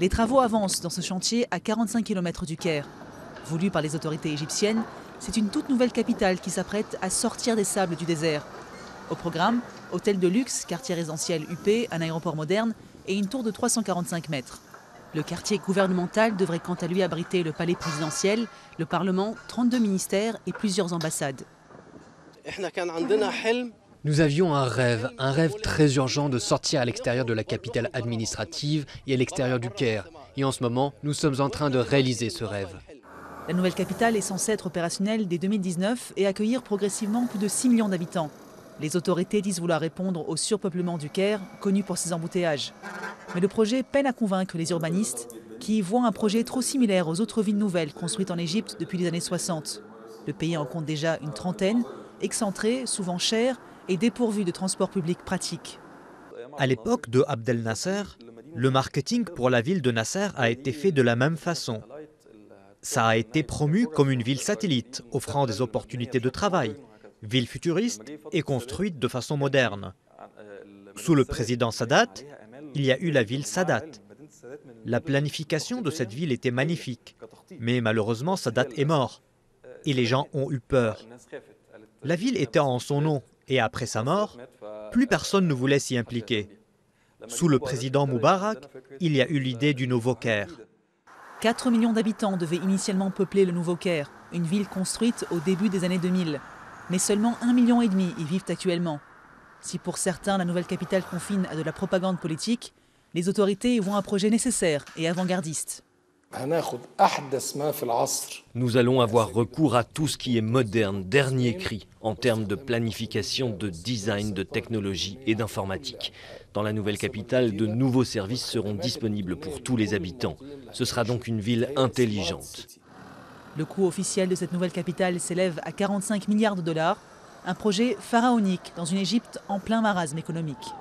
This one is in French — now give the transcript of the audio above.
Les travaux avancent dans ce chantier à 45 km du Caire. Voulu par les autorités égyptiennes, c'est une toute nouvelle capitale qui s'apprête à sortir des sables du désert. Au programme, hôtel de luxe, quartier résidentiel huppé, un aéroport moderne et une tour de 345 mètres. Le quartier gouvernemental devrait quant à lui abriter le palais présidentiel, le Parlement, 32 ministères et plusieurs ambassades. Nous avions un rêve très urgent de sortir à l'extérieur de la capitale administrative et à l'extérieur du Caire. Et en ce moment, nous sommes en train de réaliser ce rêve. La nouvelle capitale est censée être opérationnelle dès 2019 et accueillir progressivement plus de 6 millions d'habitants. Les autorités disent vouloir répondre au surpeuplement du Caire, connu pour ses embouteillages. Mais le projet peine à convaincre les urbanistes qui y voient un projet trop similaire aux autres villes nouvelles construites en Égypte depuis les années 60. Le pays en compte déjà une trentaine, excentrées, souvent chères et dépourvues de transports publics pratiques. À l'époque de Abdel Nasser, le marketing pour la ville de Nasser a été fait de la même façon. Ça a été promu comme une ville satellite, offrant des opportunités de travail, ville futuriste et construite de façon moderne. Sous le président Sadat, il y a eu la ville Sadat. La planification de cette ville était magnifique, mais malheureusement Sadat est mort et les gens ont eu peur. La ville était en son nom et après sa mort, plus personne ne voulait s'y impliquer. Sous le président Moubarak, il y a eu l'idée du nouveau Caire. 4 millions d'habitants devaient initialement peupler le nouveau Caire, une ville construite au début des années 2000. Mais seulement 1,5 million y vivent actuellement. Si pour certains la nouvelle capitale confine à de la propagande politique, les autorités y voient un projet nécessaire et avant-gardiste. Nous allons avoir recours à tout ce qui est moderne, dernier cri, en termes de planification, de design, de technologie et d'informatique. Dans la nouvelle capitale, de nouveaux services seront disponibles pour tous les habitants. Ce sera donc une ville intelligente. Le coût officiel de cette nouvelle capitale s'élève à 45 milliards de dollars, un projet pharaonique dans une Égypte en plein marasme économique.